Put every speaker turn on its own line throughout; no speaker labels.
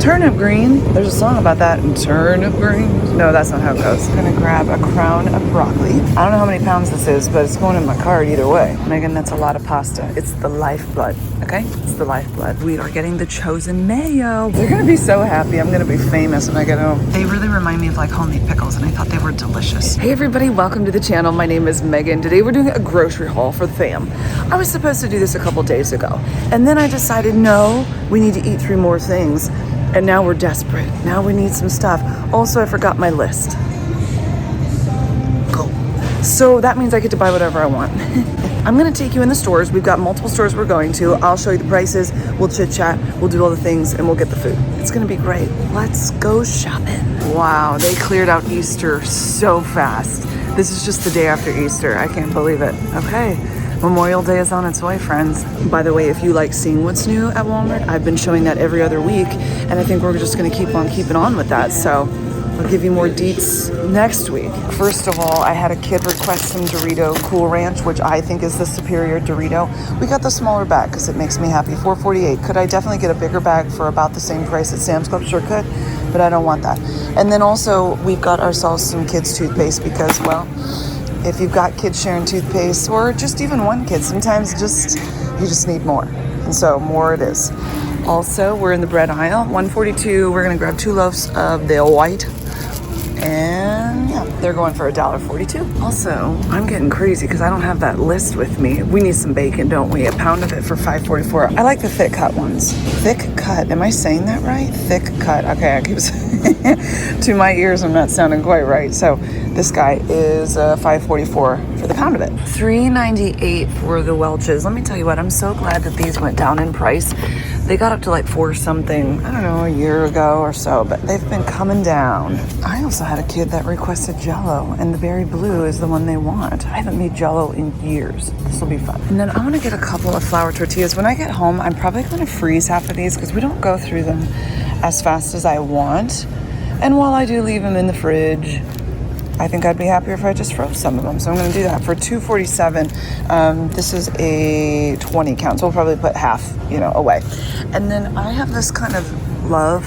Turnip green. There's a song about that. Turnip green. No, that's not how it goes. I'm gonna grab a crown of broccoli. I don't know how many pounds this is, but it's going in my cart either way. Meghan, that's a lot of pasta. It's the lifeblood, okay? It's the lifeblood. We are getting the chosen mayo. They're gonna be so happy. I'm gonna be famous when I get home. They really remind me of like homemade pickles, and I thought they were delicious. Hey everybody, welcome to the channel. My name is Meghan. Today we're doing a grocery haul for the fam. I was supposed to do this a couple days ago, and then I decided, no, we need to eat 3 more things. And now we're desperate. Now we need some stuff. Also, I forgot my list. Go. So that means I get to buy whatever I want. I'm gonna take you in the stores. We've got multiple stores we're going to. I'll show you the prices. We'll chit chat. We'll do all the things and we'll get the food. It's gonna be great. Let's go shopping. Wow, they cleared out Easter so fast. This is just the day after Easter. I can't believe it. Okay. Memorial Day is on its way, friends. By the way, if you like seeing what's new at Walmart, I've been showing that every other week, and I think we're just gonna keep on keeping on with that. So I'll give you more deets next week. First of all, I had a kid request some Dorito Cool Ranch, which I think is the superior Dorito. We got the smaller bag because it makes me happy, $4.48. Could I definitely get a bigger bag for about the same price at Sam's Club? Sure could, but I don't want that. And then also, we've got ourselves some kids' toothpaste because, well, if you've got kids sharing toothpaste, or just even one kid, sometimes you just need more. And so more it is. Also, we're in the bread aisle, $1.42. We're gonna grab 2 loaves of the white. And yeah, they're going for $1.42. Also, I'm getting crazy because I don't have that list with me. We need some bacon, don't we? A pound of it for $5.44. I like the thick cut ones. Thick cut, am I saying that right? Thick cut, okay, I keep saying to my ears, I'm not sounding quite right. So this guy is $5.44 for the pound of it. $3.98 for the Welch's. Let me tell you what, I'm so glad that these went down in price. They got up to like 4 something, I don't know, a year ago or so, but they've been coming down. I also had a kid that requested Jell-O, and the berry blue is the one they want. I haven't made Jell-O in years. This will be fun. And then I'm gonna get a couple of flour tortillas. When I get home, I'm probably gonna freeze half of these because we don't go through them as fast as I want. And while I do leave them in the fridge, I think I'd be happier if I just froze some of them. So I'm gonna do that for $2.47. This is a 20 count, so we'll probably put half, away. And then I have this kind of love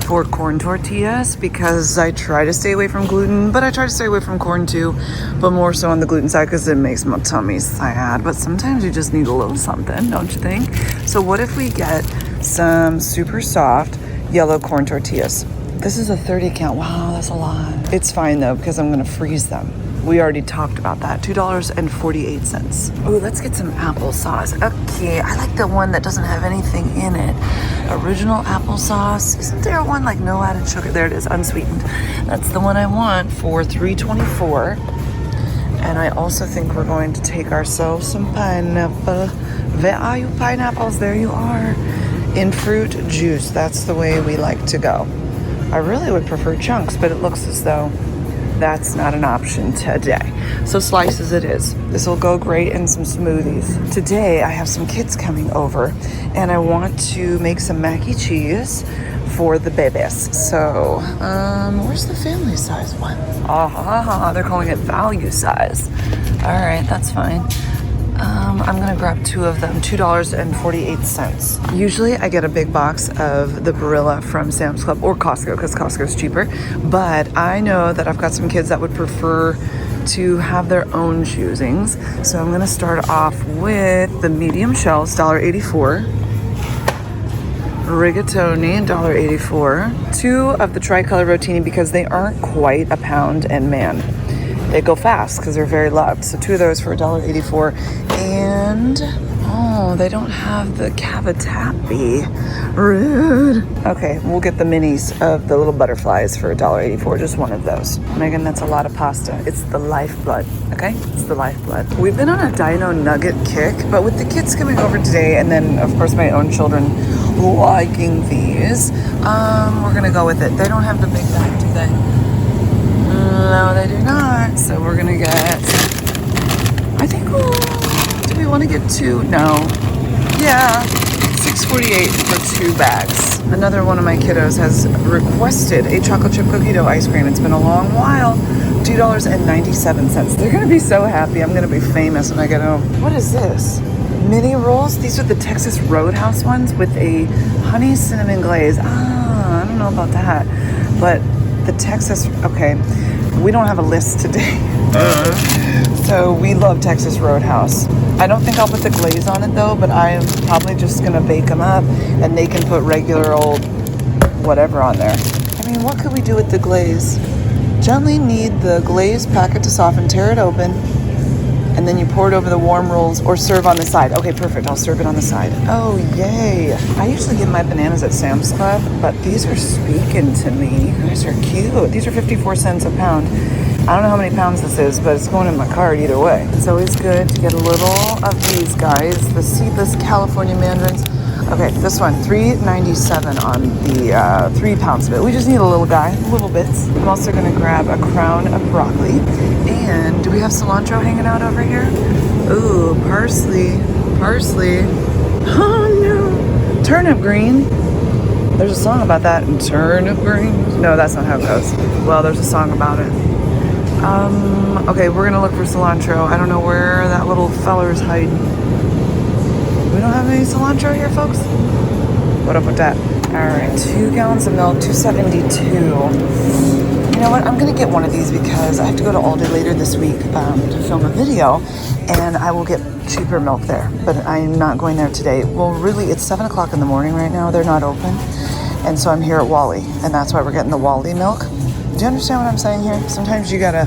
for corn tortillas because I try to stay away from gluten, but I try to stay away from corn too, but more so on the gluten side because it makes my tummy sad. But sometimes you just need a little something, don't you think? So what if we get some super soft yellow corn tortillas? This is a 30 count. Wow, that's a lot. It's fine though, because I'm gonna freeze them. We already talked about that. $2.48. Oh, let's get some applesauce. Okay, I like the one that doesn't have anything in it. Original applesauce. Isn't there one like no added sugar? There it is, unsweetened. That's the one I want for $3.24. And I also think we're going to take ourselves some pineapple. Where are you, pineapples? There you are. In fruit juice. That's the way we like to go. I really would prefer chunks, but it looks as though that's not an option today. So slices it is. This will go great in some smoothies. Today I have some kids coming over and I want to make some mac and cheese for the babies. So, where's the family size one? They're calling it value size. All right, that's fine. I'm gonna grab 2 of them, $2.48. Usually I get a big box of the Barilla from Sam's Club or Costco because Costco's cheaper, but I know that I've got some kids that would prefer to have their own choosings. So I'm gonna start off with the medium shells, $1.84. Rigatoni, $1.84. 2 of the tricolor rotini because they aren't quite a pound, and man, they go fast because they're very loved. So 2 of those for $1.84. And, they don't have the cavatappi. Rude. Okay, we'll get the minis of the little butterflies for $1.84. Just one of those. Meghan, that's a lot of pasta. It's the lifeblood, okay? It's the lifeblood. We've been on a dino nugget kick, but with the kids coming over today, and then, of course, my own children liking these, we're gonna go with it. They don't have the big bag, do they? No, they do not. So we're gonna get, I think, do we want to get 2? No. Yeah, $6.48 for 2 bags. Another one of my kiddos has requested a chocolate chip cookie dough ice cream. It's been a long while. $2.97. They're gonna be so happy. I'm gonna be famous when I get home. What is this? Mini rolls? These are the Texas Roadhouse ones with a honey cinnamon glaze. I'm know about that. But the Texas, okay, we don't have a list today. So we love Texas Roadhouse. I don't think I'll put the glaze on it though, but I am probably just gonna bake them up and they can put regular old whatever on there. I mean, what could we do with the glaze? Gently knead the glazed packet to soften, tear it open, and then you pour it over the warm rolls or serve on the side. Okay, perfect. I'll serve it on the side. Oh, yay. I usually get my bananas at Sam's Club, but these are speaking to me. These are cute. These are 54 cents a pound. I don't know how many pounds this is, but it's going in my cart either way. It's always good to get a little of these guys, the seedless California mandarins. Okay, this one, $3.97 on the 3 pounds of it. We just need a little guy, little bits. I'm also gonna grab a crown of broccoli. And do we have cilantro hanging out over here? Ooh, parsley. Oh no, turnip green. There's a song about that, turnip green. No, that's not how it goes. Well, there's a song about it. Okay, we're gonna look for cilantro. I don't know where that little feller's hiding. We don't have any cilantro here, folks? What up with that? All right, 2 gallons of milk, $2.72. You know what? I'm gonna get one of these because I have to go to Aldi later this week to film a video, and I will get cheaper milk there. But I'm not going there today. Well, really, it's 7 o'clock in the morning right now. They're not open, and so I'm here at Wally, and that's why we're getting the Wally milk. Do you understand what I'm saying here? Sometimes you gotta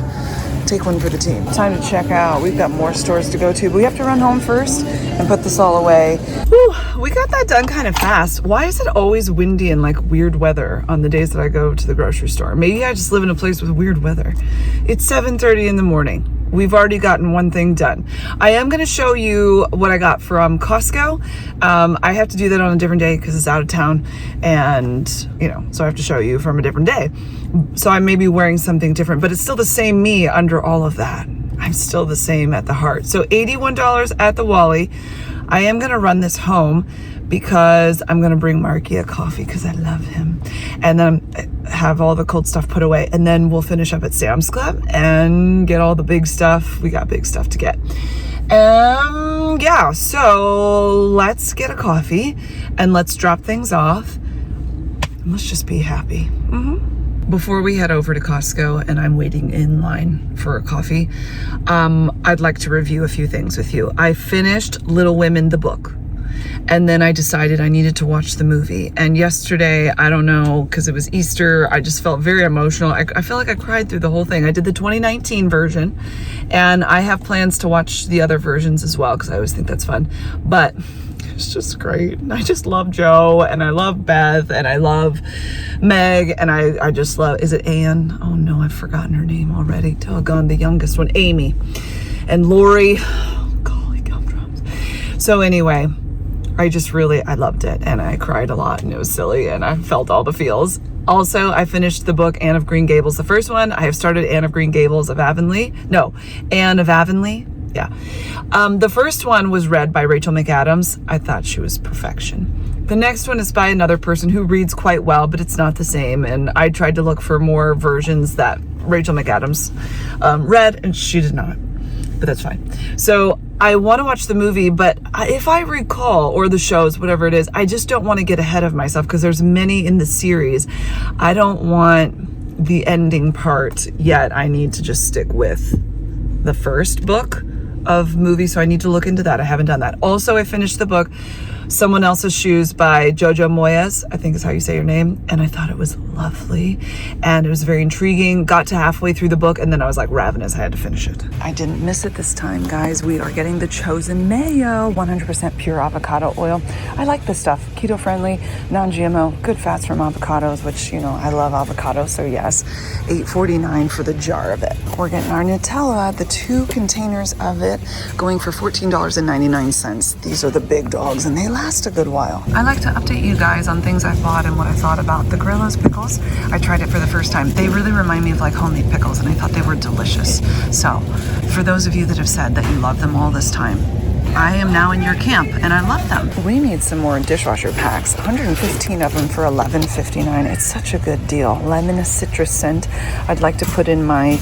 take one for the team. Time to check out. We've got more stores to go to, but we have to run home first and put this all away. Whew, we got that done kind of fast. Why is it always windy and like weird weather on the days that I go to the grocery store? Maybe I just live in a place with weird weather. It's 7:30 in the morning. We've already gotten one thing done. I am going to show you what I got from Costco. I have to do that on a different day because it's out of town, and so I have to show you from a different day. So I may be wearing something different, but it's still the same me under all of that. I'm still the same at the heart. So $81 at the Wally. I am going to run this home because I'm going to bring Marky a coffee because I love him, and then have all the cold stuff put away, and then we'll finish up at Sam's Club and get all the big stuff. We got big stuff to get. Yeah, so let's get a coffee and let's drop things off. Let's just be happy. Before we head over to Costco and I'm waiting in line for a coffee, I'd like to review a few things with you. I finished Little Women, the book. And then I decided I needed to watch the movie. And yesterday, I don't know, because it was Easter, I just felt very emotional. I feel like I cried through the whole thing. I did the 2019 version, and I have plans to watch the other versions as well, because I always think that's fun. But it's just great. I just love Joe, and I love Beth, and I love Meg, and I just love, is it Anne? Oh no, I've forgotten her name already. Doggone, the youngest one, Amy. And Lori, oh, golly gumdrops. So anyway, I loved it, and I cried a lot, and it was silly, and I felt all the feels. Also, I finished the book Anne of Green Gables. The first one, I have started Anne of Green Gables of Avonlea. No, Anne of Avonlea. Yeah. The first one was read by Rachel McAdams. I thought she was perfection. The next one is by another person who reads quite well, but it's not the same. And I tried to look for more versions that Rachel McAdams read, and she did not. But that's fine. So I want to watch the movie, but if I recall, or the shows, whatever it is, I just don't want to get ahead of myself because there's many in the series. I don't want the ending part yet. I need to just stick with the first book of movie, so I need to look into that. I haven't done that. Also, I finished the book Someone Else's Shoes by Jojo Moyes, I think is how you say your name, and I thought it was lovely, and it was very intriguing. Got to halfway through the book, and then I was like ravenous. I had to finish it. I didn't miss it this time, guys. We are getting the Chosen Mayo, 100% pure avocado oil. I like this stuff. Keto friendly, non-GMO, good fats from avocados, which, I love avocados, so yes. $8.49 for the jar of it. We're getting our Nutella, the 2 containers of it, going for $14.99. These are the big dogs, and they last a good while. I like to update you guys on things I've bought and what I thought about the Grillo's pickles. I tried it for the first time. They really remind me of like homemade pickles, and I thought they were delicious. So for those of you that have said that you love them all this time, I am now in your camp, and I love them. We need some more dishwasher packs. 115 of them for $11.59. It's such a good deal. Lemon citrus scent. I'd like to put in my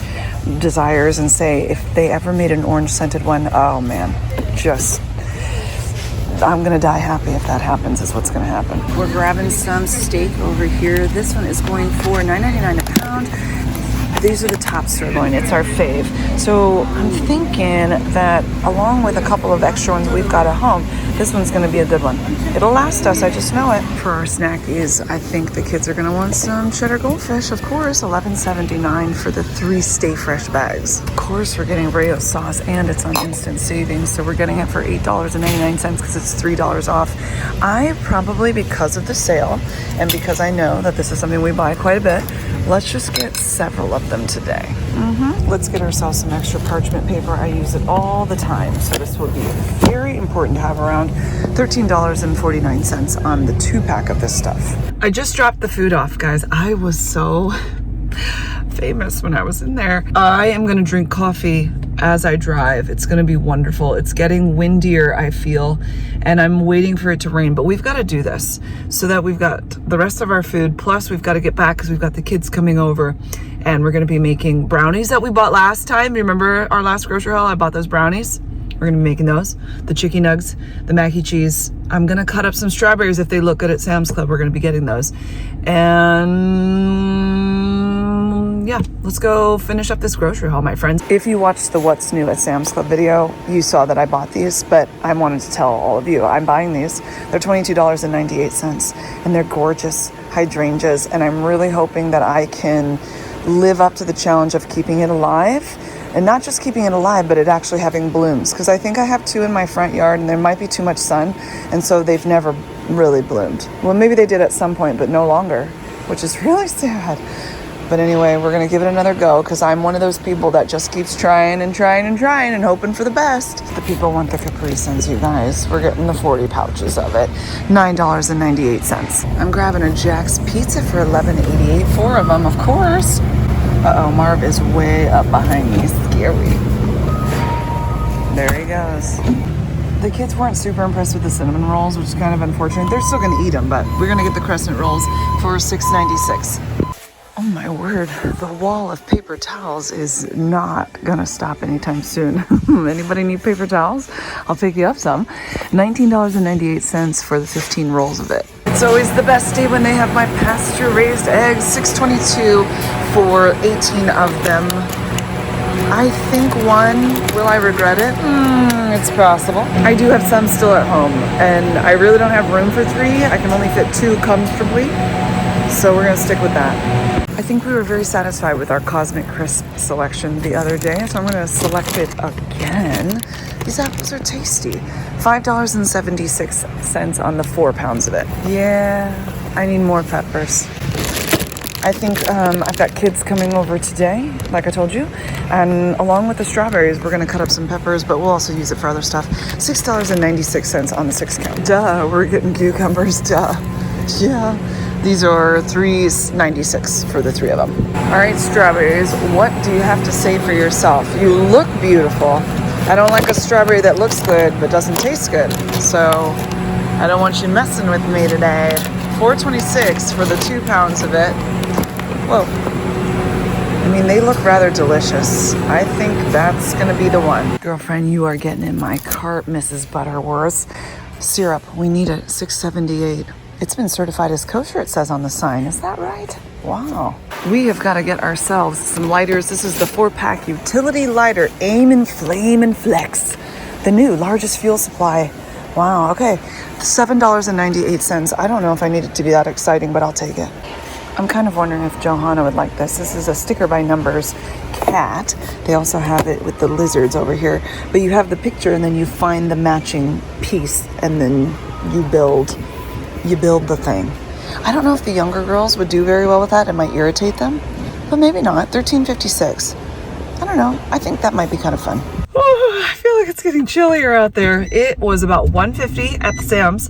desires and say if they ever made an orange scented one, oh man, just I'm gonna die happy if that happens, is what's gonna happen. We're grabbing some steak over here. This one is going for $9.99 a pound. These are the top sirloin. It's our fave. So I'm thinking that along with a couple of extra ones we've got at home, this one's going to be a good one. It'll last us, I just know it. For our snackies, I think the kids are going to want some cheddar goldfish, of course. $11.79 for the 3 Stay Fresh bags. Of course, we're getting Rayo sauce, and it's on instant savings, so we're getting it for $8.99 because it's $3 off. I probably, because of the sale, and because I know that this is something we buy quite a bit, let's just get several of them today. Let's get ourselves some extra parchment paper. I use it all the time, so this will be very important to have around. $13.49 on the 2-pack of this stuff. I just dropped the food off, guys. I was so famous when I was in there. I am gonna drink coffee as I drive. It's gonna be wonderful. It's getting windier, I feel, and I'm waiting for it to rain, but we've got to do this so that we've got the rest of our food, plus we've got to get back because we've got the kids coming over, and we're gonna be making brownies that we bought last time. Remember our last grocery haul? I bought those brownies. We're gonna be making those, the chicky nugs, the mac and cheese. I'm gonna cut up some strawberries if they look good at Sam's Club. We're gonna be getting those. And yeah, let's go finish up this grocery haul, my friends. If you watched the What's New at Sam's Club video, you saw that I bought these, but I wanted to tell all of you, I'm buying these. They're $22.98, and they're gorgeous hydrangeas, and I'm really hoping that I can live up to the challenge of keeping it alive. And not just keeping it alive, but it actually having blooms. Because I think I have 2 in my front yard, and there might be too much sun, and so they've never really bloomed. Well, maybe they did at some point, but no longer, which is really sad. But anyway, we're gonna give it another go, because I'm one of those people that just keeps trying and trying and trying and hoping for the best. The people want the Capri Suns, you guys. We're getting the 40 pouches of it. $9.98. I'm grabbing a Jack's Pizza for $11.88. 4 of them, of course. Uh-oh, Marv is way up behind me. Scary. There he goes. The kids weren't super impressed with the cinnamon rolls, which is kind of unfortunate. They're still gonna eat them, but we're gonna get the crescent rolls for $6.96. Oh my word, the wall of paper towels is not gonna stop anytime soon. Anybody need paper towels? I'll pick you up some. $19.98 for the 15 rolls of it. It's always the best day when they have my pasture-raised eggs. $6.22 for 18 of them. I think 1, will I regret it? It's possible. I do have some still at home, and I really don't have room for 3. I can only fit 2 comfortably, so we're gonna stick with that. I think we were very satisfied with our Cosmic Crisp selection the other day, so I'm gonna select it again. These apples are tasty. $5.76 on the 4 pounds of it. Yeah, I need more peppers. I think I've got kids coming over today, like I told you, and along with the strawberries, we're gonna cut up some peppers, but we'll also use it for other stuff. $6.96 on the 6 count. Duh, we're getting cucumbers, duh. Yeah, these are $3.96 for the 3 of them. All right, strawberries, what do you have to say for yourself? You look beautiful. I don't like a strawberry that looks good but doesn't taste good, so I don't want you messing with me today. $4.26 for the 2 pounds of it. Whoa. I mean, they look rather delicious. I think that's gonna be the one. Girlfriend, you are getting in my cart, Mrs. Butterworth. Syrup, we need it, $6.78. It's been certified as kosher, it says on the sign. Is that right? Wow. We have got to get ourselves some lighters. This is the 4-pack utility lighter, Aim and Flame and Flex. The new largest fuel supply. Wow, okay. $7.98. I don't know if I need it to be that exciting, but I'll take it. I'm kind of wondering if Johanna would like this. This is a sticker by numbers cat. They also have it with the lizards over here. But you have the picture and then you find the matching piece and then you build the thing. I don't know if the younger girls would do very well with that. It might irritate them, but maybe not. $13.56. I don't know. I think that might be kind of fun. Oh, I feel like it's getting chillier out there. It was about $1.50 at the Sam's.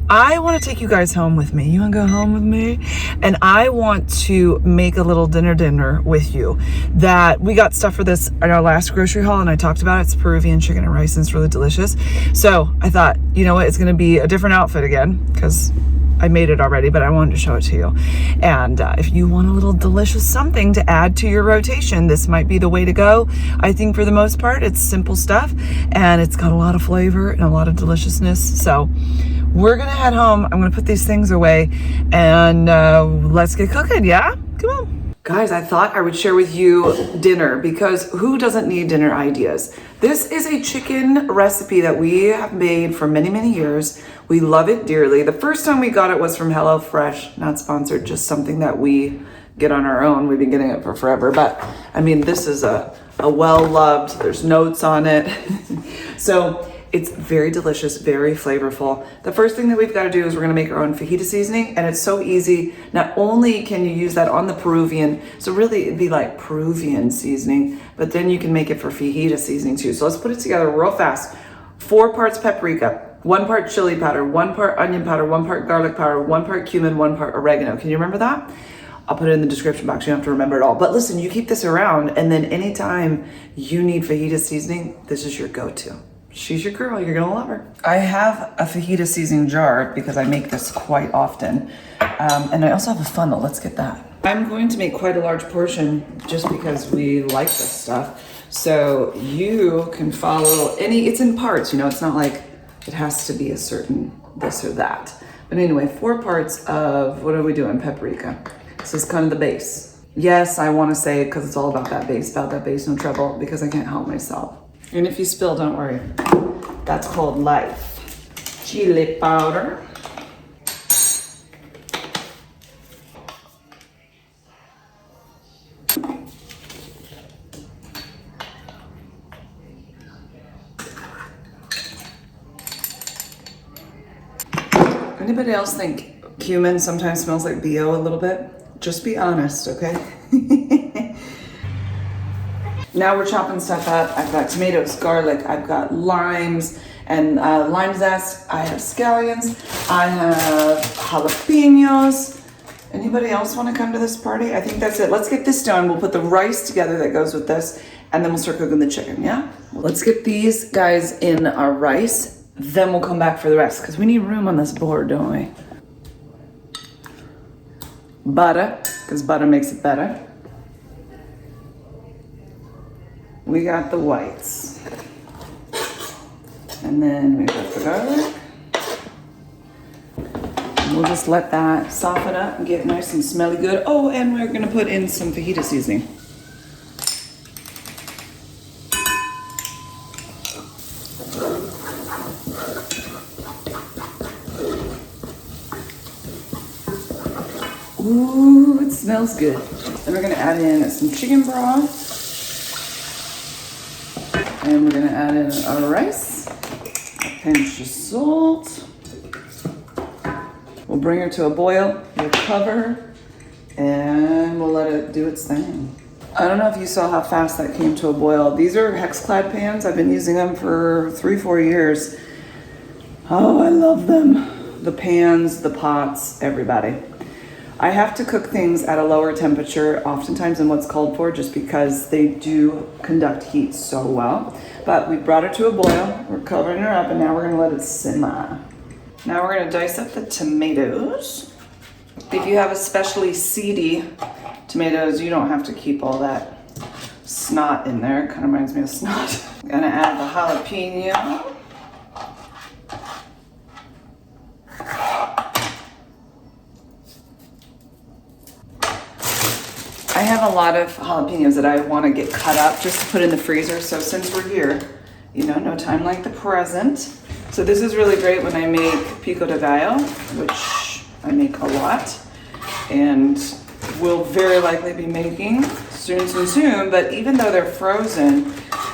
I want to take you guys home with me. You want to go home with me? And I want to make a little dinner with you. That we got stuff for this in our last grocery haul, and I talked about it. It's Peruvian chicken and rice, and it's really delicious. So I thought, you know what? It's going to be a different outfit again, because I made it already, but I wanted to show it to you. And if you want a little delicious something to add to your rotation, this might be the way to go. I think for the most part, it's simple stuff and it's got a lot of flavor and a lot of deliciousness. So we're gonna head home. I'm gonna put these things away and let's get cooking, yeah? Come on. Guys, I thought I would share with you dinner because who doesn't need dinner ideas? This is a chicken recipe that we have made for many, many years. We love it dearly. The first time we got it was from HelloFresh, not sponsored, just something that we get on our own. We've been getting it for forever, but I mean, this is a well-loved, there's notes on it. So it's very delicious, very flavorful. The first thing that we've got to do is we're gonna make our own fajita seasoning, and it's so easy. Not only can you use that on the Peruvian, so really it'd be like Peruvian seasoning, but then you can make it for fajita seasoning too. So let's put it together real fast. 4 parts paprika, 1 part chili powder, 1 part onion powder, 1 part garlic powder, 1 part cumin, 1 part oregano. Can you remember that? I'll put it in the description box. You don't have to remember it all. But listen, you keep this around, and then anytime you need fajita seasoning, this is your go-to. She's your girl, you're gonna love her. I have a fajita seasoning jar because I make this quite often. And I also have a funnel, let's get that. I'm going to make quite a large portion just because we like this stuff. So you can follow it's in parts, you know, it's not like it has to be a certain this or that. But anyway, 4 parts of, what are we doing? Paprika. This is kind of the base. Yes, I wanna say it because it's all about that base, no trouble, because I can't help myself. And if you spill, don't worry. That's called life. Chili powder. Anybody else think cumin sometimes smells like BO a little bit? Just be honest, okay? Now we're chopping stuff up. I've got tomatoes, garlic, I've got limes and lime zest. I have scallions. I have jalapeños. Anybody else want to come to this party? I think that's it. Let's get this done. We'll put the rice together that goes with this, and then we'll start cooking the chicken, yeah? Let's get these guys in our rice, then we'll come back for the rest, because we need room on this board, don't we? Butter, because butter makes it better. We got the whites. And then we got the garlic. And we'll just let that soften up and get nice and smelly good. Oh, and we're gonna put in some fajita seasoning. Ooh, it smells good. Then we're gonna add in some chicken broth. And we're gonna add in our rice, a pinch of salt. We'll bring her to a boil, we'll cover, and we'll let it do its thing. I don't know if you saw how fast that came to a boil. These are Hexclad pans. I've been using them for 3-4 years. Oh, I love them. The pans, the pots, everybody. I have to cook things at a lower temperature, oftentimes than what's called for, just because they do conduct heat so well. But we brought her to a boil, we're covering her up, and now we're gonna let it simmer. Now we're gonna dice up the tomatoes. If you have especially seedy tomatoes, you don't have to keep all that snot in there. It kind of reminds me of snot. I'm gonna add the jalapeno. I have a lot of jalapenos that I want to get cut up just to put in the freezer. So since we're here, you know, no time like the present. So this is really great when I make pico de gallo, which I make a lot and will very likely be making soon. But even though they're frozen,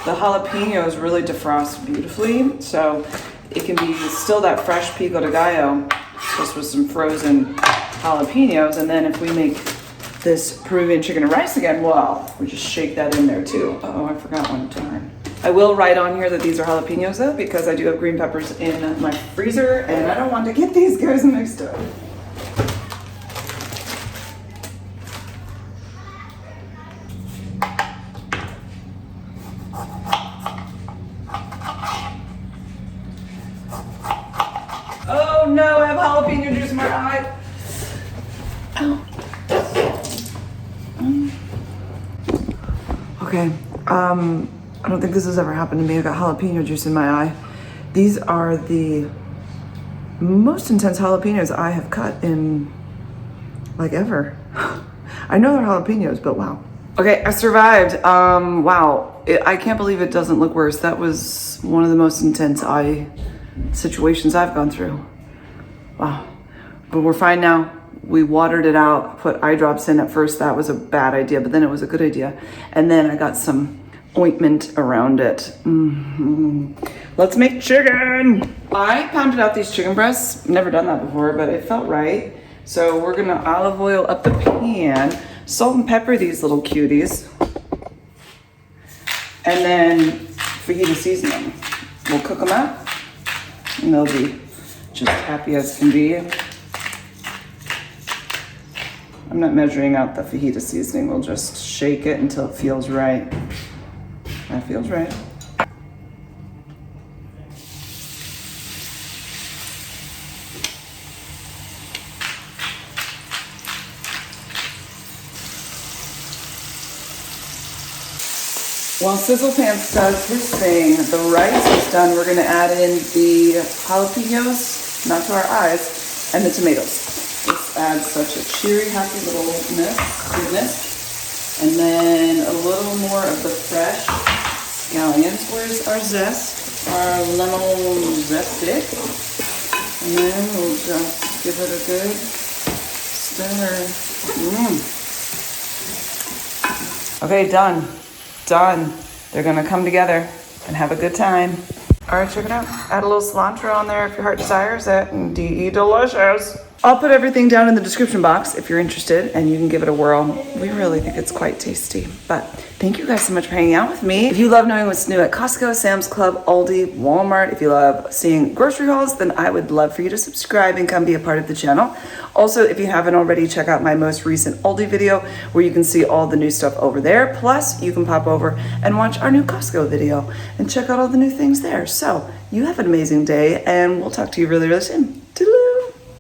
the jalapenos really defrost beautifully. So it can be still that fresh pico de gallo just with some frozen jalapenos. And then if we make this Peruvian chicken and rice again, well, we just shake that in there too. Oh, I forgot one, darn. I will write on here that these are jalapenos though, because I do have green peppers in my freezer and I don't want to get these guys mixed up. Oh no, I have jalapeno juice in my eye. Ow. Okay, I don't think this has ever happened to me. I got jalapeno juice in my eye. These are the most intense jalapenos I have cut in like ever. I know they're jalapenos, but wow. Okay, I survived. Wow, I can't believe it doesn't look worse. That was one of the most intense eye situations I've gone through. Wow, but we're fine now. We watered it out, put eye drops in at first. That was a bad idea, but then it was a good idea. And then I got some ointment around it. Let's make chicken. I pounded out these chicken breasts. Never done that before, but it felt right. So we're gonna olive oil up the pan, salt and pepper these little cuties, and then fajita seasoning. We'll cook them up, and they'll be just happy as can be. I'm not measuring out the fajita seasoning. We'll just shake it until it feels right. That feels right. While Sizzle Pants does his thing, the rice is done. We're gonna add in the jalapenos, not to our eyes, and the tomatoes. This adds such a cheery, happy little goodness. And then a little more of the fresh scallions. Where's our zest? Our lemon zested. And then we'll just give it a good stir. Okay, done. Done. They're gonna come together and have a good time. All right, check it out. Add a little cilantro on there if your heart desires it, and delicious. I'll put everything down in the description box if you're interested, and you can give it a whirl. We really think it's quite tasty. But thank you guys so much for hanging out with me. If you love knowing what's new at Costco, Sam's Club, Aldi, Walmart, if you love seeing grocery hauls, then I would love for you to subscribe and come be a part of the channel. Also, if you haven't already, check out my most recent Aldi video where you can see all the new stuff over there. Plus, you can pop over and watch our new Costco video and check out all the new things there. So, you have an amazing day, and we'll talk to you really, really soon.